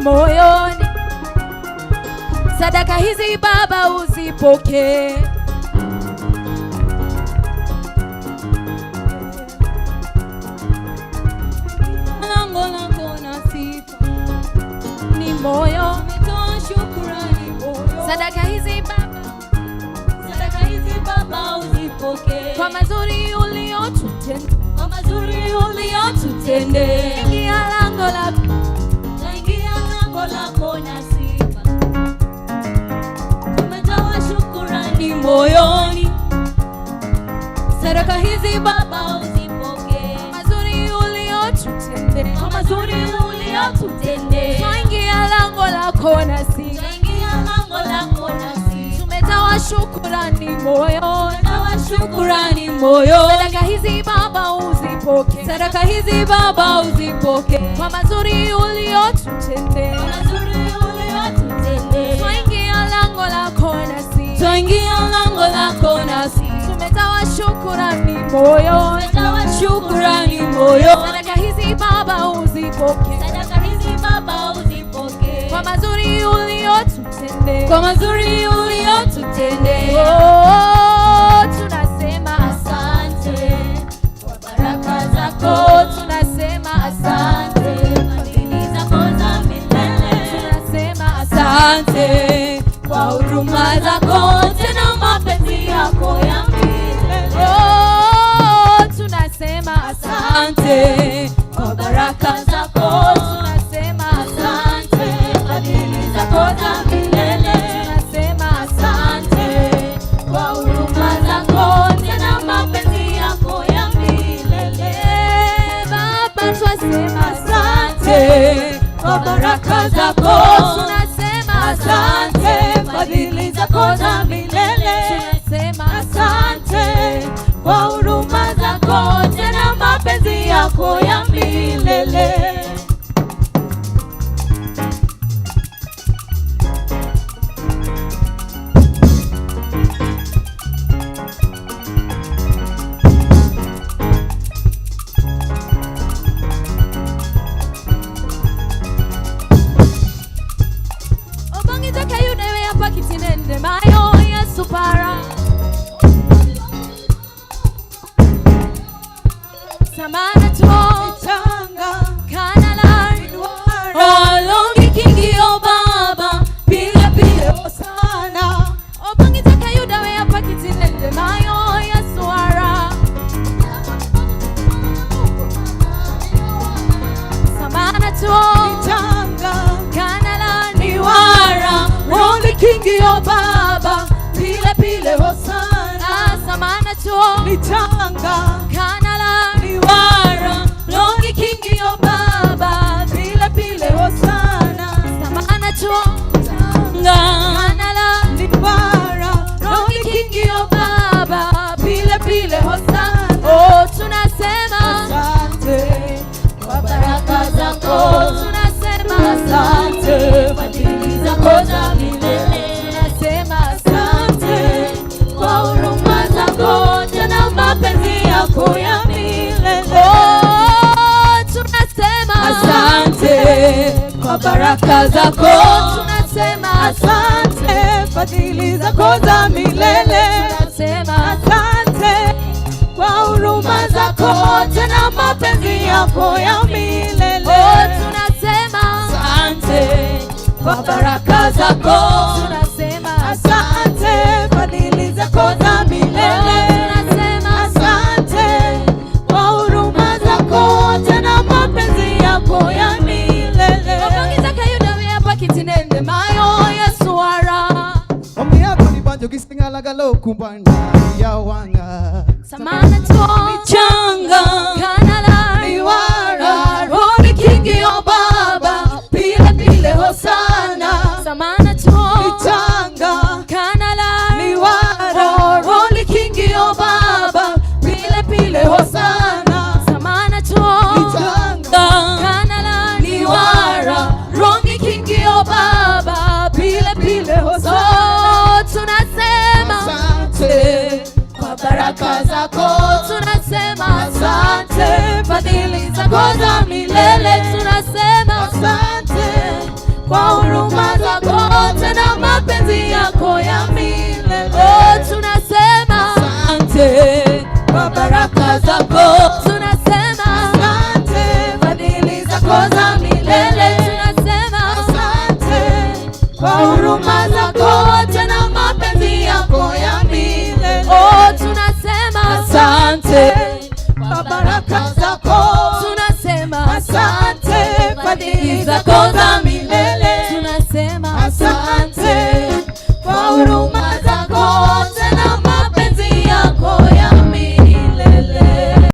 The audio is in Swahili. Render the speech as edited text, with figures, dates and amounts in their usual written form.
moyoni. Sadaka hizi Baba uzipokee. Lango lako na sifa ni moyo, umetoa shukrani moyo. Sadaka hizi Baba uzipokee. Kwa mazuri uliyotutendea, kwa mazuri uliyotutendea. Ingia lango lako na sifa, umetoa shukrani moyoni. Sadaka hizi Baba uzipokee. Kwa mazuri uliyotutendea, kwa mazuri uliyotutendea. Ingia lango lako na sifa, ingia lango lako na sifa. Tumetoa shukrani moyoni, shukrani moyo. Sadaka hizi Baba uzipokee. Sadaka hizi Baba uzipokee. Kwa mazuri uliyotutendea, kwa mazuri uliyotutendea. Twaingia lango lako na sifa, twaingia lango lako na sifa. Tumetoa shukrani moyo, tumetoa shukrani moyo. Sadaka hizi Baba uzipokee. Sadaka hizi Baba uzipokee. Kwa mazuri uliyotutendea, kwa mazuri uliyotutendea. Tunasema asante kwa baraka zako, tunasema asante fadhili zako za milele. Tunasema asante kwa huruma zako, tena mapenzi yako ya milele. Tunasema asante kwa baraka zako, tunasema asante fadhili zako za milele. Tunasema asante kwa huruma zako, tena mapenzi yako ya milele. Baba twasema asante kwa baraka zako, tunasema asante fadhili zako za milele. Tunasema asante kwa huruma zako, tena mapenzi yako ya milele. Samana tuo Tanga Kanala Olongi kingi o Baba Pile pile o sana Obangi taka yuda we apakiti nende mayo ya suara. Samana tuo Tanga Kanala Niwara Olongi kingi o Baba Pile pile o sana. Samana tuo Tanga Kanala Niwara Longi kingi o Baba Pile pile hosana. Samana tuo Tanga Kanala Niwara Longi kingi o Baba Pile pile hosana. Oh, tunasema asante kwa baraka zako, tunasema asante fadhili zako za milele. Tunasema asante kwa huruma zako, tena mapenzi yako ya milele. Tunasema asante kwa baraka zako, tunasema asante fadhili zako za milele. Tunasema asante kwa huruma zako, tena mapenzi yako ya milele. Tunasema asante kwa baraka zako, tunasema asante fadhili zako za milele. Tunasema asante kwa huruma zako, tena mapenzi yako ya milele. Wapangiza kayuda we hapa kitinende mayo ya suara. Omi yako ni banjo kisinga lagalo kumbanda ya wanga. Samana tuo Changa Kanala Niwara Longi kingi o Baba Pile pile hosana. Samana tuo Changa Kanala Niwara Longi kingi o Baba Pile pile hosana. Samana tuo Changa Kanala Niwara Longi kingi o Baba Pile pile hosana. Tunasema asante kwa baraka zako, tunasema asante fadhili zako za milele. Tunasema asante kwa huruma zako tena mapenzi yako ya milele. Oh, tunasema asante kwa baraka zako, tunasema asante fadhili zako za milele, tunasema asante kwa huruma zako tena mapenzi yako ya milele. Oh, tunasema asante kwa baraka zako, tunasema asante fadhili zako za